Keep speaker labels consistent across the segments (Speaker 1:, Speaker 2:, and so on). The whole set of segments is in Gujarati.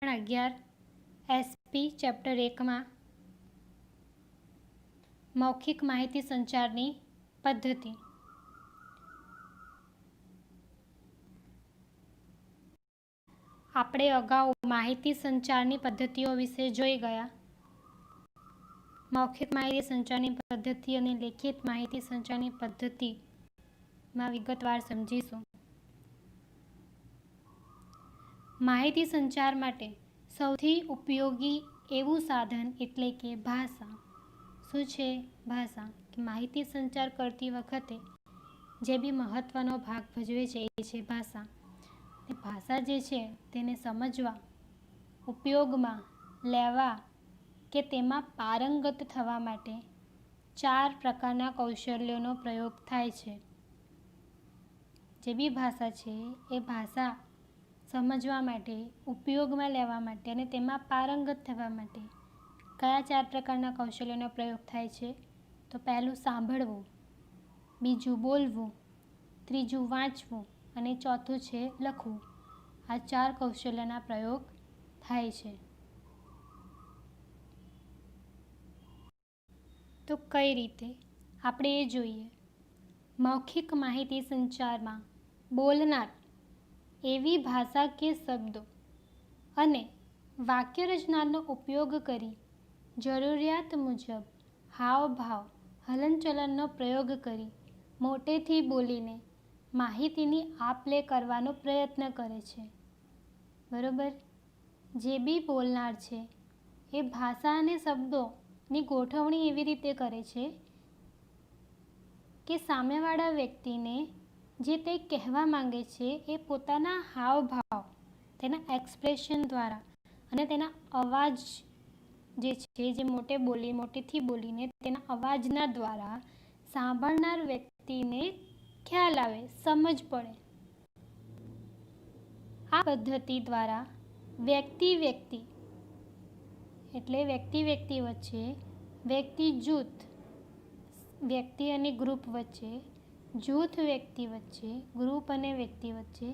Speaker 1: 11 SP ચેપ્ટર 1માં મૌખિક માહિતી સંચારની પદ્ધતિ. આપણે અગાઉ માહિતી સંચારની પદ્ધતિઓ વિશે જોઈ ગયા. મૌખિક માહિતી સંચારની પદ્ધતિ અને લેખિત માહિતી સંચારની પદ્ધતિમાં વિગતવાર સમજીશું. માહિતી સંચાર માટે સૌથી ઉપયોગી એવું સાધન એટલે કે ભાષા. શું છે ભાષા? કે માહિતી સંચાર કરતી વખતે જે બી મહત્વનો ભાગ ભજવે છે એ છે ભાષા. ભાષા જે છે તેને સમજવા, ઉપયોગમાં લેવા કે તેમાં પારંગત થવા માટે 4 પ્રકારના કૌશલ્યોનો પ્રયોગ થાય છે. જે બી ભાષા છે એ ભાષા સમજવા માટે, ઉપયોગમાં લેવા માટે અને તેમાં પારંગત થવા માટે કયા 4 પ્રકારના કૌશલ્યોનો પ્રયોગ થાય છે? તો પહેલું સાંભળવું, બીજું બોલવું, ત્રીજું વાંચવું અને ચોથું છે લખવું. આ 4 કૌશલ્યના પ્રયોગ થાય છે. તો કઈ રીતે? આપણે એ જોઈએ. મૌખિક માહિતી સંચારમાં બોલનાર એવી ભાષા કે શબ્દો અને વાક્ય રચનાનો ઉપયોગ કરી જરૂરિયાત મુજબ હાવભાવ, હલનચલનનો પ્રયોગ કરી મોટેથી બોલીને માહિતીની આપ-લે કરવાનો પ્રયત્ન કરે છે. બરોબર? જે બી બોલનાર છે એ ભાષા અને શબ્દોની ગોઠવણી એવી રીતે કરે છે કે સામેવાળા વ્યક્તિને જે તે કહેવા માંગે છે એ પોતાના હાવભાવ, તેના એક્સપ્રેશન દ્વારા અને તેના અવાજ જે છે, જે મોટેથી બોલીને તેના અવાજના દ્વારા સાંભળનાર વ્યક્તિને ખ્યાલ આવે, સમજ પડે. આ પદ્ધતિ દ્વારા વ્યક્તિ વચ્ચે, વ્યક્તિ જૂથ, વ્યક્તિ અને ગ્રુપ વચ્ચે, જૂથ વ્યક્તિ વચ્ચે, ગ્રુપ અને વ્યક્તિ વચ્ચે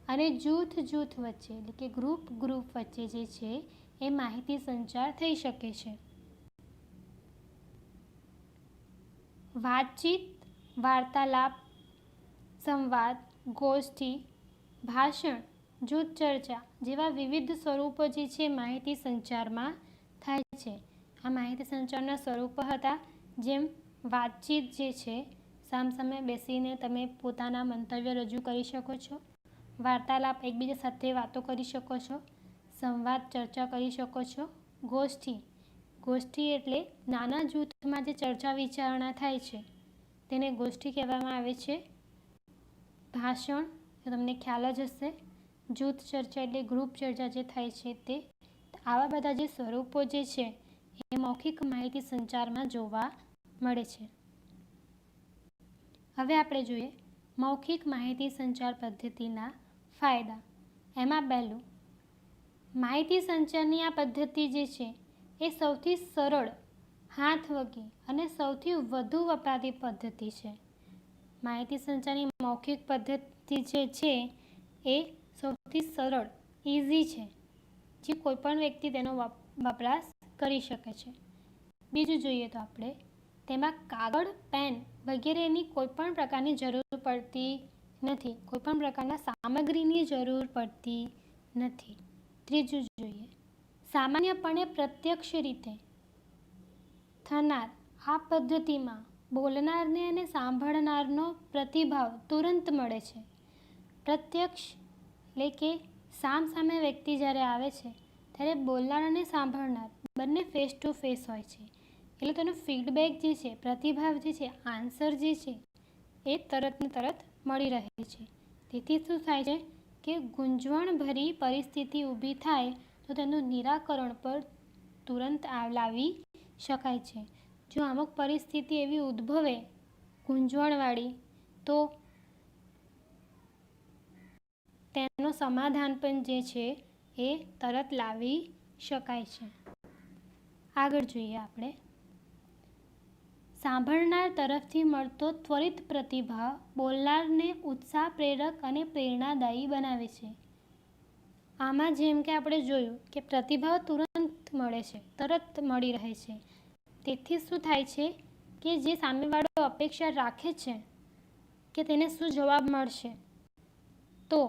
Speaker 1: અને જૂથ વચ્ચે એટલે કે ગ્રુપ વચ્ચે જે છે એ માહિતી સંચાર થઈ શકે છે. વાતચીત, વાર્તાલાપ, સંવાદ, ગોષ્ઠી, ભાષણ, જૂથ ચર્ચા જેવા વિવિધ સ્વરૂપો જે છે માહિતી સંચારમાં થાય છે. આ માહિતી સંચારના સ્વરૂપો હતા, જેમ વાતચીત જે છે, સામસામે બેસીને તમે પોતાના મંતવ્ય રજૂ કરી શકો છો. વાર્તાલાપ, એકબીજા સાથે વાતો કરી શકો છો. સંવાદ, ચર્ચા કરી શકો છો. ગોષ્ઠી એટલે નાના જૂથમાં જે ચર્ચા વિચારણા થાય છે તેને ગોષ્ઠી કહેવામાં આવે છે. ભાષણ, તમને ખ્યાલ જ હશે. જૂથ ચર્ચા એટલે ગ્રુપ ચર્ચા જે થાય છે તે. આવા બધા જે સ્વરૂપો જે છે એ મૌખિક માહિતી સંચારમાં જોવા મળે છે. હવે આપણે જોઈએ મૌખિક માહિતી સંચાર પદ્ધતિના ફાયદા. એમાં પહેલું, માહિતી સંચારની આ પદ્ધતિ જે છે એ સૌથી સરળ, હાથ વગી અને સૌથી વધુ વપરાતી પદ્ધતિ છે. માહિતી સંચારની મૌખિક પદ્ધતિ જે છે એ સૌથી સરળ, ઇઝી છે, જે કોઈપણ વ્યક્તિ તેનો વપરાશ કરી શકે છે. બીજું જોઈએ તો આપણે તેમાં કાગળ, પેન વગેરેની કોઈપણ પ્રકારની જરૂર પડતી નથી. કોઈપણ પ્રકારના સામગ્રીની જરૂર પડતી નથી. ત્રીજું જોઈએ, સામાન્યપણે પ્રત્યક્ષ રીતે થનાર આ પદ્ધતિમાં બોલનારને અને સાંભળનારનો પ્રતિભાવ તુરંત મળે છે. પ્રત્યક્ષ એટલે કે સામે વ્યક્તિ જ્યારે આવે છે ત્યારે બોલનાર અને સાંભળનાર બંને ફેસ ટુ ફેસ હોય છે. એટલે તેનો ફીડબેક જે છે, પ્રતિભાવ જે છે, આન્સર જે છે એ તરત ને તરત મળી રહે છે. તેથી શું થાય છે કે ગુંજવણભરી પરિસ્થિતિ ઊભી થાય તો તેનું નિરાકરણ પર તુરંત લાવી શકાય છે. જો અમુક પરિસ્થિતિ એવી ઉદ્ભવે ગુંજવણવાળી, તો તેનું સમાધાન પણ જે છે એ તરત લાવી શકાય છે. આગળ જોઈએ આપણે. સાંભળનાર તરફથી મળતો ત્વરિત પ્રતિભાવ બોલનારને ઉત્સાહ પ્રેરક અને પ્રેરણાદાયી બનાવે છે. આમાં જેમ કે આપણે જોયું કે પ્રતિભાવ તુરંત મળે છે, તરત મળી રહે છે. તેથી શું થાય છે કે જે સામેવાળો અપેક્ષા રાખે છે કે તેને શું જવાબ મળશે, તો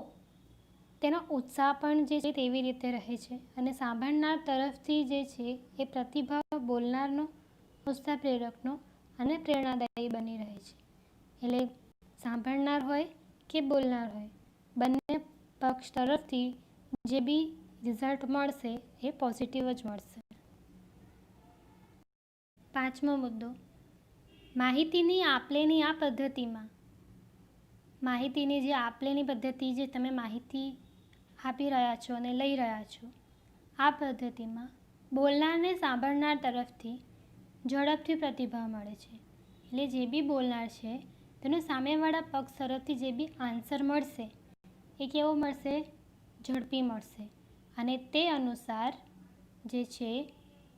Speaker 1: તેનો ઉત્સાહ પણ જે છે તેવી રીતે રહે છે અને સાંભળનાર તરફથી જે છે એ પ્રતિભાવ બોલનારનો, ઉત્સાહ પ્રેરકનો અને પ્રેરણાદાયી બની રહે છે. એટલે સાંભળનાર હોય કે બોલનાર હોય, બંને પક્ષ તરફથી જે બી રિઝલ્ટ મળશે એ પોઝિટિવ જ મળશે. 5મો મુદ્દો, માહિતીની આપલેની આ પદ્ધતિમાં, માહિતીની જે આપલેની પદ્ધતિ, જે તમે માહિતી આપી રહ્યા છો અને લઈ રહ્યા છો, આ પદ્ધતિમાં બોલનારને સાંભળનાર તરફથી ઝડપથી પ્રતિભાવ મળે છે. એટલે જે બી બોલનાર છે તેનો સામેવાળા પક્ષ તરફથી જે બી આન્સર મળશે એ કેવો મળશે? ઝડપી મળશે. અને તે અનુસાર જે છે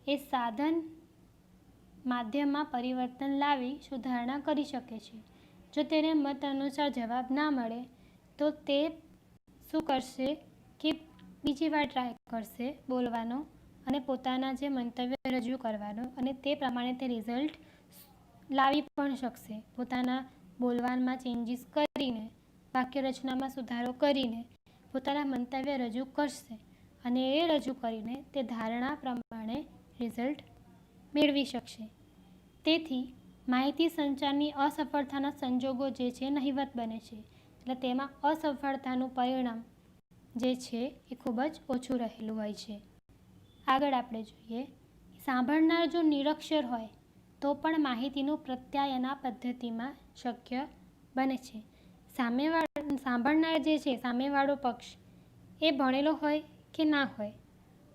Speaker 1: એ સાધન માધ્યમમાં પરિવર્તન લાવી સુધારણા કરી શકે છે. જો તેને મત અનુસાર જવાબ ના મળે તો તે શું કરશે કે બીજી વાર ટ્રાય કરશે બોલવાનો અને પોતાના જે મંતવ્ય રજૂ કરવાનો, અને તે પ્રમાણે તે રિઝલ્ટ લાવી પણ શકશે. પોતાના બોલવામાં ચેન્જીસ કરીને, વાક્ય રચનામાં સુધારો કરીને પોતાના મંતવ્ય રજૂ કરશે અને એ રજૂ કરીને તે ધારણા પ્રમાણે રિઝલ્ટ મેળવી શકશે. તેથી માહિતી સંચારની અસફળતાના સંજોગો જે છે નહિવત બને છે. એટલે તેમાં અસફળતાનું પરિણામ જે છે એ ખૂબ જ ઓછું રહેલું હોય છે. આગળ આપણે જોઈએ, સાંભળનાર જો નિરક્ષર હોય તો પણ માહિતીનું પ્રત્યાયન આ પદ્ધતિમાં શક્ય બને છે. સાંભળનાર જે છે, સામેવાળો પક્ષ, એ ભણેલો હોય કે ના હોય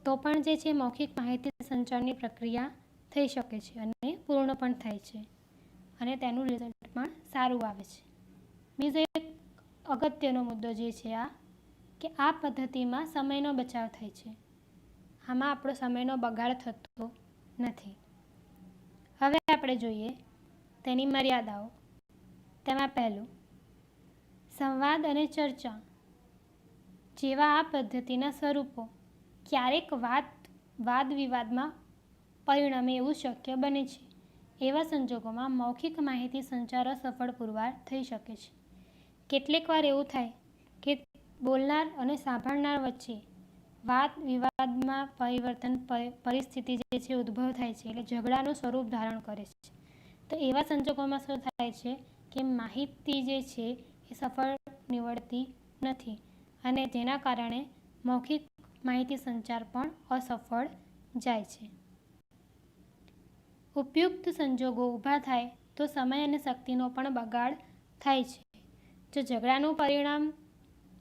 Speaker 1: તો પણ જે છે મૌખિક માહિતી સંચારની પ્રક્રિયા થઈ શકે છે અને પૂર્ણ પણ થાય છે અને તેનું રિઝલ્ટ પણ સારું આવે છે. બીજો એક અગત્યનો મુદ્દો જે છે કે આ પદ્ધતિમાં સમયનો બચાવ થાય છે. આમાં આપણો સમયનો બગાડ થતો નથી. હવે આપણે જોઈએ તેની મર્યાદાઓ. તેમાં પહેલું, સંવાદ અને ચર્ચા જેવા આ પદ્ધતિના સ્વરૂપો ક્યારેક વાદ વિવાદમાં પરિણમે એવું શક્ય બને છે. એવા સંજોગોમાં મૌખિક માહિતી સંચાર અસફળ પુરવાર થઈ શકે છે. કેટલીક વાર એવું થાય કે બોલનાર અને સાંભળનાર વચ્ચે વાદ વિવાદમાં પરિસ્થિતિ જે છે ઉદ્ભવ થાય છે, એટલે ઝઘડાનું સ્વરૂપ ધારણ કરે છે. તો એવા સંજોગોમાં શું થાય છે કે માહિતી જે છે એ સફળ નીવડતી નથી અને જેના કારણે મૌખિક માહિતી સંચાર પણ અસફળ જાય છે. ઉપયુક્ત સંજોગો ઊભા થાય તો સમય અને શક્તિનો પણ બગાડ થાય છે. જો ઝઘડાનું પરિણામ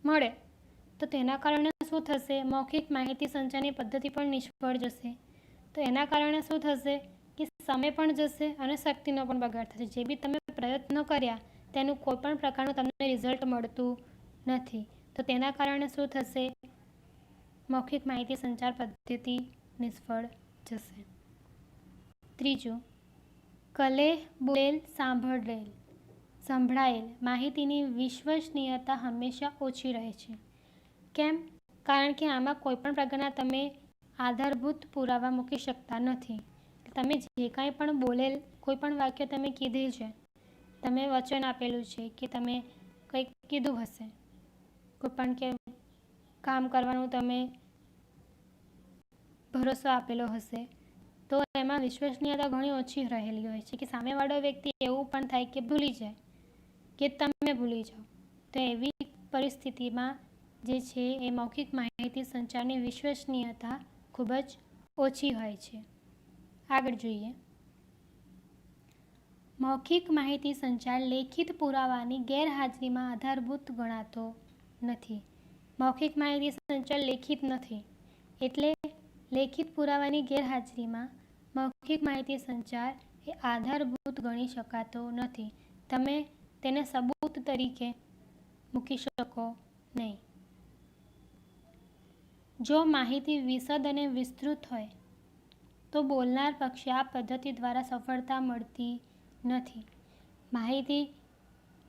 Speaker 1: મળે તો તેના કારણે શું થશે? મૌખિક માહિતી સંચારની પદ્ધતિ પણ નિષ્ફળ જશે. તો એના કારણે શું થશે કે સમય પણ જશે અને શક્તિનો પણ બગાડ થશે. જે બી તમે પ્રયત્નો કર્યા તેનું કોઈ પણ પ્રકારનું તમને રિઝલ્ટ મળતું નથી. તો તેના કારણે શું થશે? મૌખિક માહિતી સંચાર પદ્ધતિ નિષ્ફળ જશે. ત્રીજું, કલેહ બોલેલ સંભળાયેલ માહિતીની વિશ્વસનીયતા હંમેશા ઓછી રહે છે. કેમ? કારણ કે આમાં કોઈપણ પ્રકારના તમે આધારભૂત પુરાવા મૂકી શકતા નથી. તમે જે કાંઈ પણ બોલેલ, કોઈ પણ વાક્ય તમે કીધેલ છે, તમે વચન આપેલું છે કે તમે કંઈક કીધું હશે, કોઈ પણ કે કામ કરવાનું તમે ભરોસો આપેલો હશે, તો એમાં વિશ્વસનીયતા ઘણી ઓછી રહેલી હોય છે કે સામેવાળો વ્યક્તિ એવું પણ થાય કે ભૂલી જાય કે તમે ભૂલી જાઓ. તો એવી પરિસ્થિતિમાં જે છે એ મૌખિક માહિતી સંચારની વિશ્વસનીયતા ખૂબ જ ઓછી હોય છે. આગળ જોઈએ, મૌખિક માહિતી સંચાર લેખિત પુરાવાની ગેરહાજરીમાં આધારભૂત ગણાતો નથી. મૌખિક માહિતી સંચાર લેખિત નથી, એટલે લેખિત પુરાવાની ગેરહાજરીમાં મૌખિક માહિતી સંચાર એ આધારભૂત ગણી શકાતો નથી. તમે તેને સબૂત તરીકે મૂકી શકો નહીં. જો માહિતી વિશદ અને વિસ્તૃત હોય તો બોલનાર પક્ષે આ પદ્ધતિ દ્વારા સફળતા મળતી નથી. માહિતી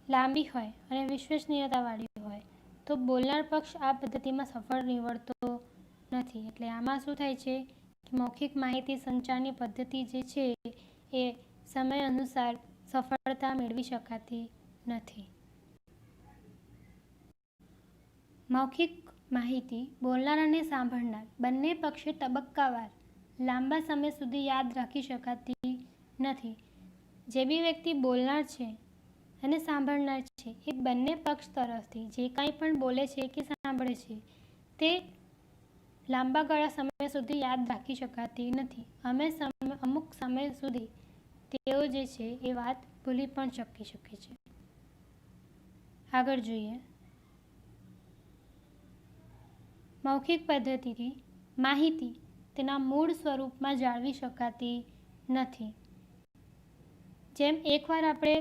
Speaker 1: લાંબી હોય અને વિશ્વસનીયતાવાળી હોય તો બોલનાર પક્ષ આ પદ્ધતિમાં સફળ નીવડતો નથી. એટલે આમાં શું થાય છે કે મૌખિક માહિતી સંચારની પદ્ધતિ જે છે એ સમય અનુસાર સફળતા મેળવી શકાતી નથી. મૌખિક માહિતી બોલનાર અને સાંભળનાર બંને પક્ષે તબક્કાવાર લાંબા સમય સુધી યાદ રાખી શકાતી નથી. જે બી વ્યક્તિ બોલનાર છે અને સાંભળનાર છે એ બંને પક્ષ તરફથી જે કાંઈ પણ બોલે છે કે સાંભળે છે તે લાંબા ગાળા સમય સુધી યાદ રાખી શકાતી નથી. અમુક સમય સુધી તેઓ જે છે એ વાત ભૂલી પણ શકે છે. આગળ જોઈએ. મૌખિક પદ્ધતિથી માહિતી તેના મૂળ સ્વરૂપમાં જાળવી શકાતી નથી. જેમ એકવાર આપણે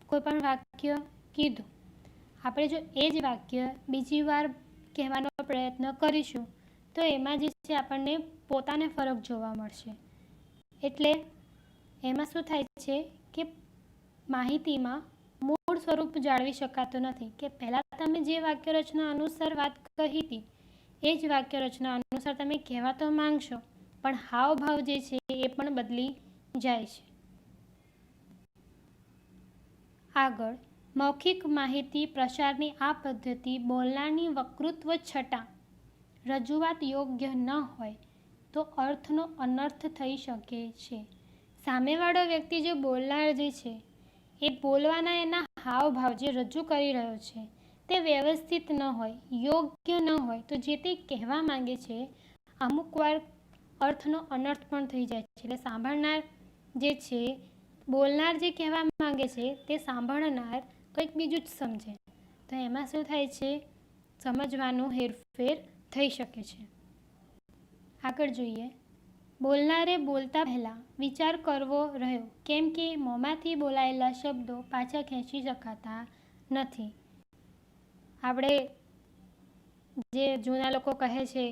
Speaker 1: કોઈ પણ વાક્ય કીધું, આપણે જો એ જ વાક્ય બીજી વાર કહેવાનો પ્રયત્ન કરીશું તો એમાં જે છે આપણને પોતાને ફરક જોવા મળશે. એટલે એમાં શું થાય છે કે માહિતીમાં મૂળ સ્વરૂપ જાળવી શકાતું નથી. કે પહેલાં તમે જે વાક્ય રચના અનુસાર વાત કહી હતી એ જ વાક્ય રચના અનુસાર તમે કહેવા તો માંગશો, પણ હાવભાવ જે છે એ પણ બદલી જાય છે. આગળ, મૌખિક માહિતી પ્રસારની આ પદ્ધતિ બોલનારની વક્તૃત્વ છતાં રજૂઆત યોગ્ય ન હોય તો અર્થનો અનર્થ થઈ શકે છે. સામેવાળો વ્યક્તિ જે બોલનાર જે છે એ બોલવાના એના હાવભાવ જે રજૂ કરી રહ્યો છે તે વ્યવસ્થિત ન હોય, યોગ્ય ન હોય તો જે તે કહેવા માંગે છે અમુક વાર અર્થનો અનર્થ પણ થઈ જાય છે. એટલે સાંભળનાર જે છે, બોલનાર જે કહેવા માંગે છે તે સાંભળનાર કંઈક બીજું જ સમજે. તો એમાં શું થાય છે, સમજવાનું હેરફેર થઈ શકે છે. આગળ જોઈએ. બોલનારે બોલતા પહેલાં વિચાર કરવો રહ્યો, કેમ કે મોંમાંથી બોલાયેલા શબ્દો પાછા ખેંચી શકાતા નથી. આપણે જે જૂના લોકો કહે છે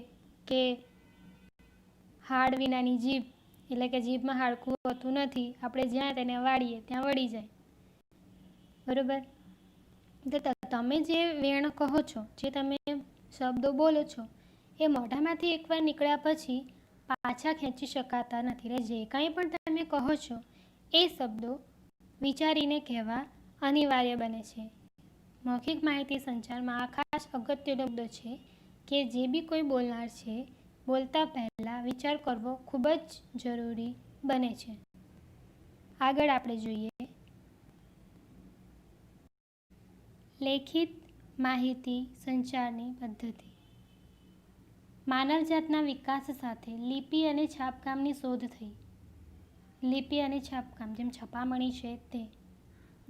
Speaker 1: કે હાડ વિનાની જીભ, એટલે કે જીભમાં હાડકું હોતું નથી, આપણે જ્યાં તેને વાળીએ ત્યાં વળી જાય. બરાબર? તો તમે જે વેણ કહો છો, જે તમે શબ્દો બોલો છો એ મોઢામાંથી એકવાર નીકળ્યા પછી પાછા ખેંચી શકાતા નથી. એટલે જે કાંઈ પણ તમે કહો છો એ શબ્દો વિચારીને કહેવા અનિવાર્ય બને છે. મૌખિક માહિતી સંચારમાં આ ખાસ અગત્યનો મુદ્દો છે કે જે બી કોઈ બોલનાર છે બોલતા પહેલાં વિચાર કરવો ખૂબ જ જરૂરી બને છે. આગળ આપણે જોઈએ. લેખિત માહિતી સંચારની પદ્ધતિ. માનવજાતના વિકાસ સાથે લિપિ અને છાપકામની શોધ થઈ. લિપિ અને છાપકામ જેમ છપામણી છે તે,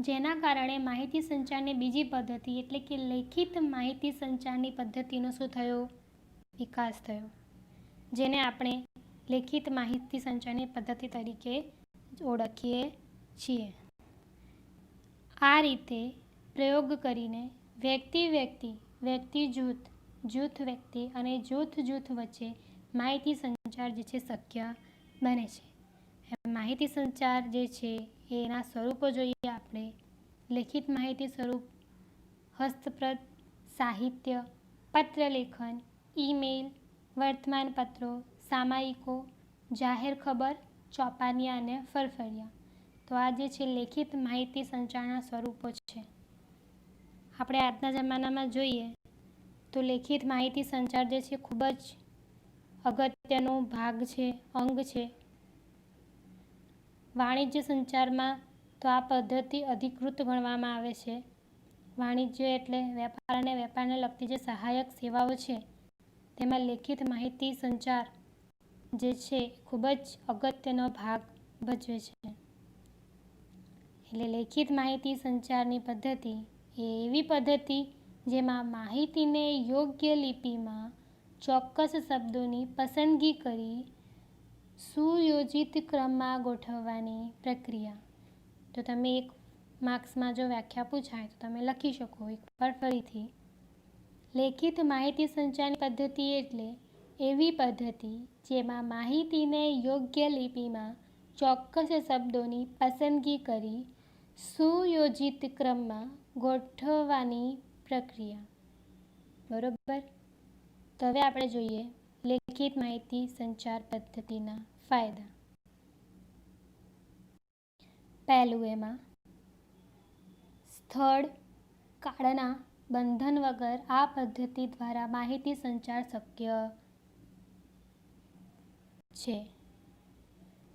Speaker 1: જેના કારણે માહિતી સંચારની બીજી પદ્ધતિ એટલે કે લેખિત માહિતી સંચારની પદ્ધતિનો શું થયો, વિકાસ થયો, જેને આપણે લેખિત માહિતી સંચારની પદ્ધતિ તરીકે ઓળખીએ છીએ. આ રીતે પ્રયોગ કરીને વ્યક્તિ જૂથ, જૂથ વ્યક્તિ અને જૂથ વચ્ચે માહિતી સંચાર જે છે શક્ય બને છે. માહિતી સંચાર જે છે એના સ્વરૂપો જોઈએ આપણે. લેખિત માહિતી સ્વરૂપ હસ્તપ્રત, સાહિત્ય, પત્રલેખન, ઈમેલ, વર્તમાનપત્રો, સામાયિકો, જાહેર ખબર, ચોપાનિયા અને ફરફરિયા. તો આ જે છે લેખિત માહિતી સંચારના સ્વરૂપો છે. આપણે આજના જમાનામાં જોઈએ તો લેખિત માહિતી સંચાર જે છે ખૂબ જ અગત્યનો ભાગ છે, અંગ છે. વાણિજ્ય સંચારમાં તો આ પદ્ધતિ અધિકૃત ગણવામાં આવે છે. વાણિજ્ય એટલે વેપાર અને વેપારને લગતી જે સહાયક સેવાઓ છે તેમાં લેખિત માહિતી સંચાર જે છે ખૂબ જ અગત્યનો ભાગ ભજવે છે. એટલે લેખિત માહિતી સંચારની પદ્ધતિ એ એવી પદ્ધતિ જેમાં માહિતીને યોગ્ય લિપિમાં ચોક્કસ શબ્દોની પસંદગી કરી સુયોજિત ક્રમમાં ગોઠવવાની પ્રક્રિયા. તો તમે એક માર્ક્સમાં જો વ્યાખ્યા પૂછાય તો તમે લખી શકો એકવાર ફરીથી. લેખિત માહિતી સંચારની પદ્ધતિ એટલે એવી પદ્ધતિ જેમાં માહિતીને યોગ્ય લિપિમાં ચોક્કસ શબ્દોની પસંદગી કરી સુયોજિત ક્રમમાં ગોઠવવાની પ્રક્રિયા. બરોબર. તો હવે આપણે જોઈએ લેખિત માહિતી સંચાર પદ્ધતિના ફાયદા. પહેલું એમાં સ્થળ કાળના બંધન વગર આ પદ્ધતિ દ્વારા માહિતી સંચાર શક્ય છે.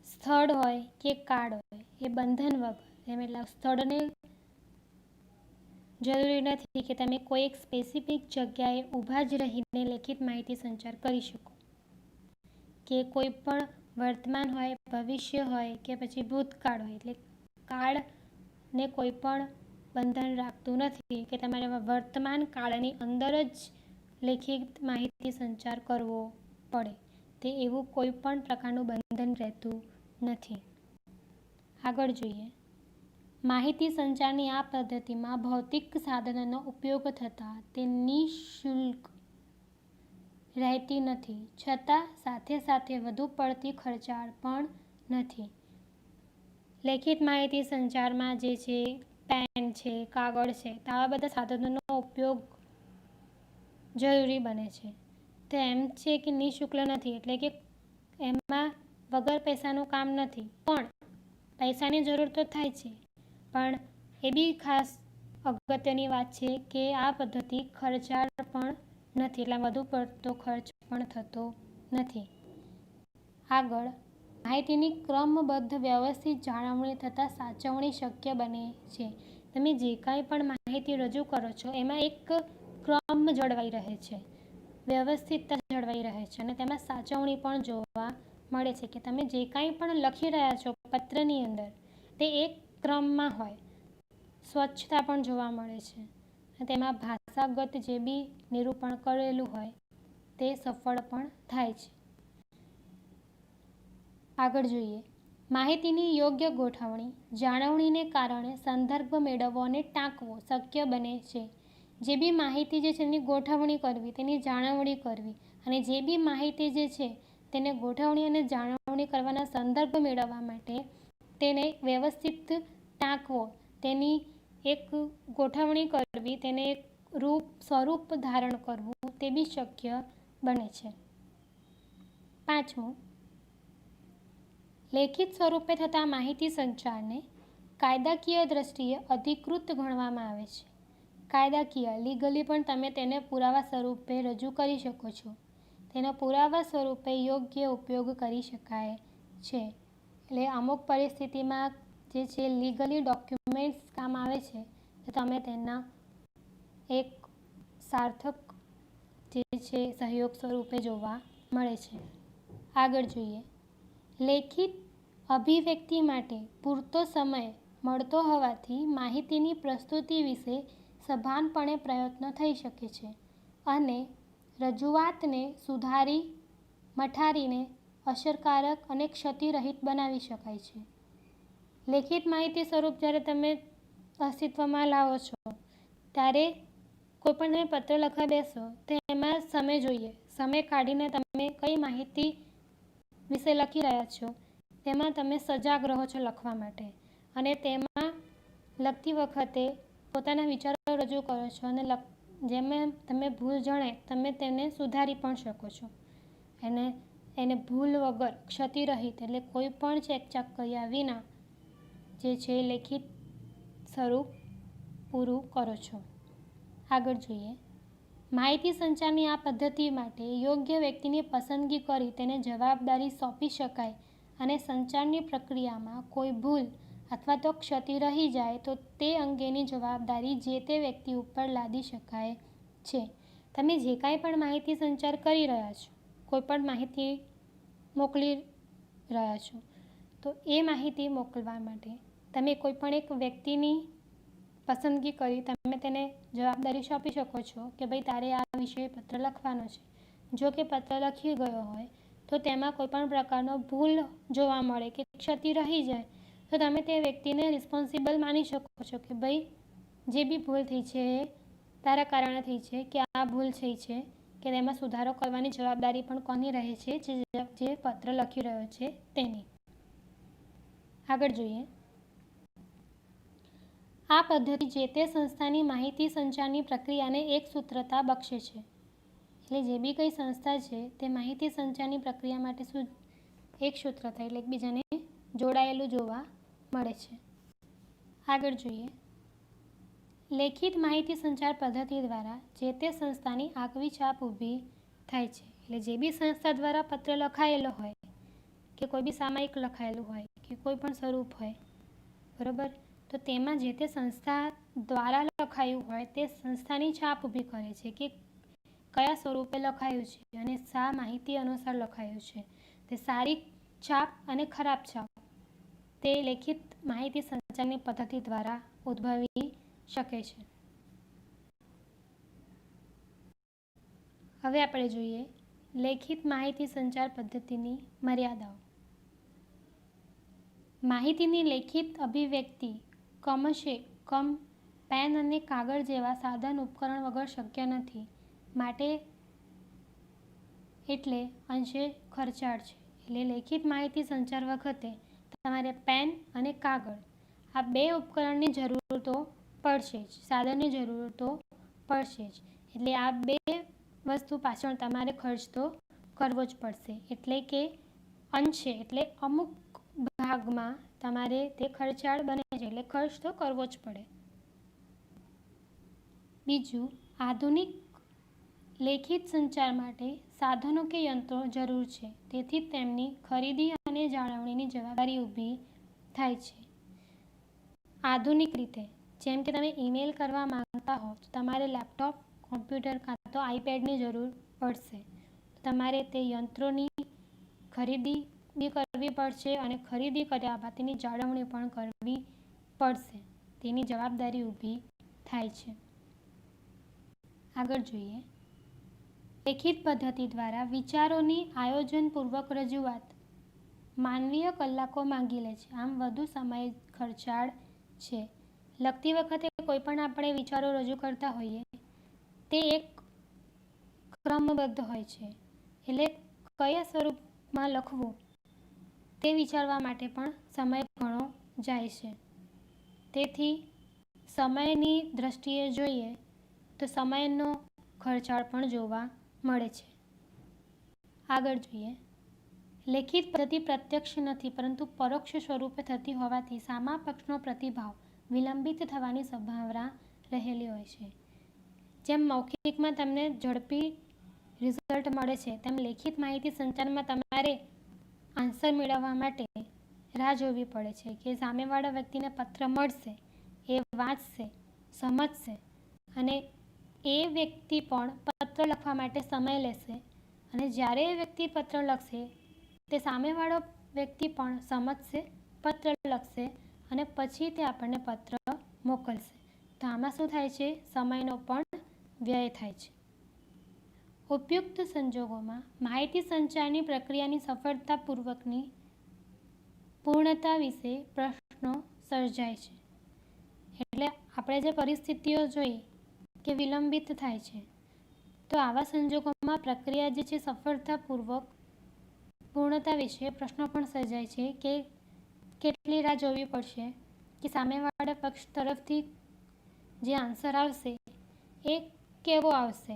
Speaker 1: સ્થળ હોય કે કાળ હોય એ બંધન વગર, એટલે સ્થળને જરૂરી નથી કે તમે કોઈ એક સ્પેસિફિક જગ્યાએ ઊભા જ રહીને લેખિત માહિતી સંચાર કરી શકો, કે કોઈ પણ વર્તમાન હોય, ભવિષ્ય હોય કે પછી ભૂતકાળ હોય. એટલે કાળને કોઈ પણ બંધન રાખતું નથી કે તમારે વર્તમાન કાળની અંદર જ લેખિત માહિતી સંચાર કરવો પડે. તે એવું કોઈ પણ પ્રકારનું બંધન રહેતું નથી. આગળ જોઈએ, માહિતી સંચારની આ પદ્ધતિમાં ભૌતિક સાધનોનો ઉપયોગ થતાં તે નિઃશુલ્ક રહેતી નથી, છતાં સાથે સાથે વધુ પડતી ખર્ચાળ પણ નથી. લેખિત માહિતી સંચારમાં જે છે પેન છે, કાગળ છે, તો આવા બધા સાધનોનો ઉપયોગ જરૂરી બને છે. તો એમ છે કે નિઃશુલ્ક નથી, એટલે કે એમાં વગર પૈસાનું કામ નથી, પણ પૈસાની જરૂર તો થાય છે. પણ એ બી ખાસ અગત્યની વાત છે કે આ પદ્ધતિ ખર્ચાળ પણ નથી, એટલે વધુ પડતો ખર્ચ પણ થતો નથી. આગળ, માહિતીની ક્રમબદ્ધ વ્યવસ્થિત જાળવણી થતાં સાચવણી શક્ય બને છે. તમે જે કાંઈ પણ માહિતી રજૂ કરો છો એમાં એક ક્રમ જળવાઈ રહે છે, વ્યવસ્થિતતા જળવાઈ રહે છે, અને તેમાં સાચવણી પણ જોવા મળે છે કે તમે જે કાંઈ પણ લખી રહ્યા છો પત્રની અંદર તે એક ક્રમમાં હોય. સ્વચ્છતા પણ જોવા મળે છે, અને તેમાં ભાષાગત જે બી નિરૂપણ કરેલું હોય તે સફળ પણ થાય છે. આગળ જોઈએ, માહિતીની યોગ્ય ગોઠવણી જાળવણીને કારણે સંદર્ભ મેળવવો અને ટાંકવો શક્ય બને છે. જે બી માહિતી જે છે એની ગોઠવણી કરવી, તેની જાળવણી કરવી, અને જે બી માહિતી જે છે તેને ગોઠવણી અને જાળવણી કરવાના સંદર્ભ મેળવવા માટે તેને વ્યવસ્થિત ટાંકવો, તેની એક ગોઠવણી કરવી, તેને એક સ્વરૂપ ધારણ કરવું, તે બી શક્ય બને છે. પાંચમું, લેખિત સ્વરૂપે થતા માહિતી સંચારને કાયદાકીય દ્રષ્ટિએ અધિકૃત ગણવામાં આવે છે. કાયદાકીય, લીગલી પણ તમે તેને પુરાવા સ્વરૂપે રજૂ કરી શકો છો. તેનો પુરાવા સ્વરૂપે યોગ્ય ઉપયોગ કરી શકાય છે. એટલે અમુક પરિસ્થિતિમાં જે છે લીગલી ડોક્યુમેન્ટ્સ કામ આવે છે, તો તમે તેના એક સાર્થક જે છે સહયોગ સ્વરૂપે જોવા મળે છે. આગળ જોઈએ, લેખિત અભિવ્યક્તિ માટે પૂરતો સમય મળતો હોવાથી માહિતીની પ્રસ્તુતિ વિશે સભાનપણે પ્રયત્નો થઈ શકે છે અને રજૂઆતને સુધારી મઠારીને અસરકારક અને ક્ષતિરહિત બનાવી શકાય છે. લેખિત માહિતી સ્વરૂપ જ્યારે તમે અસ્તિત્વમાં લાવો છો ત્યારે કોઈપણ તમે પત્ર લખવા બેસો તો એમાં સમય જોઈએ. સમય કાઢીને તમે કઈ માહિતી વિશે લખી રહ્યા છો તેમાં તમે સજાગ રહો છો લખવા માટે, અને તેમાં લખતી વખતે પોતાના વિચારો રજૂ કરો છો, અને જેમાં તમે ભૂલ જણાય તમે તેને સુધારી પણ શકો છો. એને ભૂલ વગર ક્ષતિરહિત, એટલે કોઈ પણ ચેકચાક કર્યા વિના જે છે લેખિત સ્વરૂપ પૂરું કરો છો. આગળ જોઈએ, માહિતી સંચારની આ પદ્ધતિ માટે યોગ્ય વ્યક્તિની પસંદગી કરી તેને જવાબદારી સોંપી શકાય, અને સંચારની પ્રક્રિયામાં કોઈ ભૂલ અથવા તો ક્ષતિ રહી જાય તો તે અંગેની જવાબદારી જે તે વ્યક્તિ ઉપર લાદી શકાય છે. તમે જે કાંઈ પણ માહિતી સંચાર કરી રહ્યા છો, કોઈ પણ માહિતી મોકલી રહ્યા છો, તો એ માહિતી મોકલવા માટે તમે કોઈ પણ એક વ્યક્તિની પસંદગી કરી તમે તેને જવાબદારી સોંપી શકો છો કે ભાઈ તારે આ વિષয়ে પત્ર લખવાનો છે. જો કે પત્ર લખી ગયો હોય તો તેમાં કોઈ પણ પ્રકારનો ભૂલ જોવા મળે કે ક્ષતિ રહી જાય તો તમે તે વ્યક્તિને રિસ્પોન્સિબલ માની શકો છો કે ભાઈ જે બી ભૂલ થઈ છે એ તારા કારણે થઈ છે, કે આ ભૂલ થઈ છે, કે તેમાં સુધારો કરવાની જવાબદારી પણ કોની રહે છે, જે પત્ર લખી રહ્યો છે તેની. આગળ જોઈએ, આ પદ્ધતિ જે તે સંસ્થાની માહિતી સંચારની પ્રક્રિયાને એક સૂત્રતા બક્ષે છે. એટલે જે બી કઈ સંસ્થા છે તે માહિતી સંચારની પ્રક્રિયા માટે એક સૂત્રતા એટલે એકબીજાને જોડાયેલું જોવા મળે છે. આગળ જોઈએ, લેખિત માહિતી સંચાર પદ્ધતિ દ્વારા જે તે સંસ્થાની આગવી છાપ ઊભી થાય છે. એટલે જે બી સંસ્થા દ્વારા પત્ર લખાયેલો હોય કે કોઈ બી સામયિક લખાયેલું હોય કે કોઈ પણ સ્વરૂપ હોય, બરાબર, તો તેમાં જે તે સંસ્થા દ્વારા લખાયું હોય તે સંસ્થાની છાપ ઊભી કરે છે કે કયા સ્વરૂપે લખાયું છે અને શા માહિતી અનુસાર લખાયું છે. તે સારી છાપ અને ખરાબ છાપ તે લેખિત માહિતી સંચારની પદ્ધતિ દ્વારા ઉદ્ભવી શકે છે. હવે આપણે જોઈએ લેખિત માહિતી સંચાર પદ્ધતિની મર્યાદાઓ. માહિતીની લેખિત અભિવ્યક્તિ કમશે કમ પેન અને કાગળ જેવા સાધન ઉપકરણ વગર શક્ય નથી, માટે એટલે અંશે ખર્ચાળ છે. એટલે લેખિત માહિતી સંચાર વખતે તમારે પેન અને કાગળ આ બે ઉપકરણની જરૂર તો પડશે જ, સાધનની જરૂર તો પડશે જ. એટલે આ બે વસ્તુ પાછળ તમારે ખર્ચ તો કરવો જ પડશે. એટલે કે અંશે એટલે અમુક ભાગમાં તમારે તે ખર્ચાળ બને છે, એટલે ખર્ચ તો કરવો જ પડે. બીજું, આધુનિક લેખિત સંચાર માટે સાધનો કે યંત્રો જરૂર છે, તેથી તેમની ખરીદી અને જાળવણીની જવાબદારી ઊભી થાય છે. આધુનિક રીતે જેમ કે તમે ઈમેલ કરવા માંગતા હો તો તમારે લેપટોપ, કોમ્પ્યુટર કાં તો આઈપેડની જરૂર પડશે. તમારે તે યંત્રોની ખરીદી બી કરવી પડશે અને ખરીદી કર્યા બાદ તેની જાળવણી પણ કરવી પડશે. તેની જવાબદારી ઊભી થાય છે. આગળ જોઈએ, લેખિત પદ્ધતિ દ્વારા વિચારોની આયોજનપૂર્વક રજૂઆત માનવીય કલાકો માંગી લે છે, આમ વધુ સમય ખર્ચાળ છે. લખતી વખતે કોઈ પણ આપણે વિચારો રજૂ કરતા હોઈએ તે એક ક્રમબદ્ધ હોય છે. એટલે કયા સ્વરૂપમાં લખવું તે વિચારવા માટે પણ સમય ઘણો જાય છે. તેથી સમયની દ્રષ્ટિએ જોઈએ તો સમયનો ખર્ચાળ પણ જોવા મળે છે. આગળ જોઈએ, લેખિત પદ્ધતિ પ્રત્યક્ષ નથી પરંતુ પરોક્ષ સ્વરૂપે થતી હોવાથી સામા પક્ષનો પ્રતિભાવ વિલંબિત થવાની સંભાવના રહેલી હોય છે. જેમ મૌખિકમાં તમને ઝડપી રિઝલ્ટ મળે છે, તેમ લેખિત માહિતી સંચારમાં તમારે આન્સર મેળવવા માટે રાહ જોવી પડે છે કે સામેવાળા વ્યક્તિને પત્ર મળશે, એ વાંચશે, સમજશે અને એ વ્યક્તિ પણ પત્ર લખવા માટે સમય લેશે અને જ્યારે એ વ્યક્તિ પત્ર લખશે તે સામેવાળો વ્યક્તિ પણ સમજશે, પત્ર લખશે અને પછી તે આપણને પત્ર મોકલશે. તો આમાં શું થાય છે? સમયનો પણ વ્યય થાય છે. ઉપયુક્ત સંજોગોમાં માહિતી સંચારની પ્રક્રિયાની સફળતાપૂર્વકની પૂર્ણતા વિશે પ્રશ્નો સર્જાય છે. એટલે આપણે જે પરિસ્થિતિઓ જોઈ કે વિલંબિત થાય છે, તો આવા સંજોગોમાં પ્રક્રિયા જે છે સફળતાપૂર્વક પૂર્ણતા વિશે પ્રશ્નો પણ સર્જાય છે કે કેટલી રાહ જોવી પડશે કે સામેવાળા પક્ષ તરફથી જે આન્સર આવશે એ કેવો આવશે,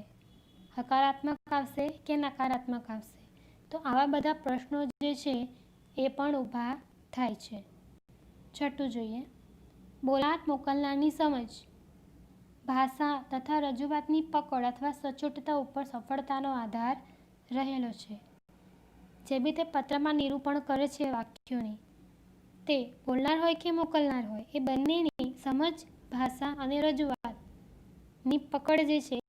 Speaker 1: હકારાત્મક આવશે કે નકારાત્મક આવશે. તો આવા બધા પ્રશ્નો જે છે એ પણ ઊભા થાય છે. છઠ્ઠું જોઈએ, બોલાહટ મોકલનારની સમજ, ભાષા તથા રજૂઆતની પકડ અથવા સચોટતા ઉપર સફળતાનો આધાર રહેલો છે. જે બી તે પત્રમાં નિરૂપણ કરે છે વાક્યોની, તે બોલનાર હોય કે મોકલનાર હોય એ બંનેની સમજ, ભાષા અને રજૂઆતની પકડ જે છે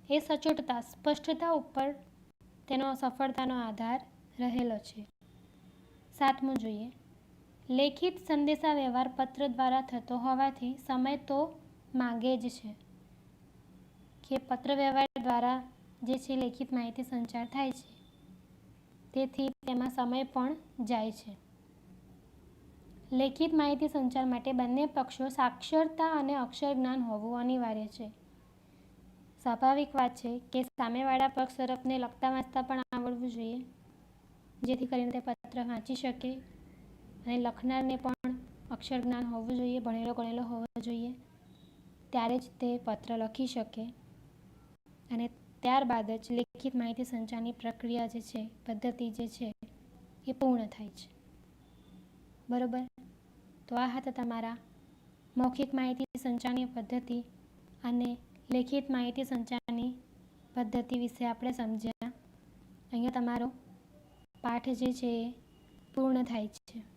Speaker 1: એ સચોટતા, સ્પષ્ટતા ઉપર તેનો સફળતાનો આધાર રહેલો છે. સાતમું જોઈએ, લેખિત સંદેશા વ્યવહાર પત્ર દ્વારા થતો હોવાથી સમય તો માંગે જ છે. કે પત્ર વ્યવહાર દ્વારા જે છે લેખિત માહિતી સંચાર થાય છે, તેથી તેમાં સમય પણ જાય છે. લેખિત માહિતી સંચાર માટે બંને પક્ષો સાક્ષરતા અને અક્ષર જ્ઞાન હોવું અનિવાર્ય છે. સ્વાભાવિક વાત છે કે સામેવાળા પક્ષ તરફને લખતા વાંચતા પણ આવડવું જોઈએ, જેથી કરીને તે પત્ર વાંચી શકે અને લખનારને પણ અક્ષર જ્ઞાન હોવું જોઈએ, ભણેલો ગણેલો હોવો જોઈએ. ત્યારે જ તે પત્ર લખી શકે અને ત્યારબાદ જ લેખિત માહિતી સંચારની પ્રક્રિયા જે છે, પદ્ધતિ જે છે એ પૂર્ણ થાય છે. બરોબર. તો આ હતા તમારા મૌખિક માહિતી સંચારની પદ્ધતિ અને લેખિત માહિતી સંચારની પદ્ધતિ વિશે આપણે સમજ્યા. અહીંયા તમારો પાઠ જે છે એ પૂર્ણ થાય છે.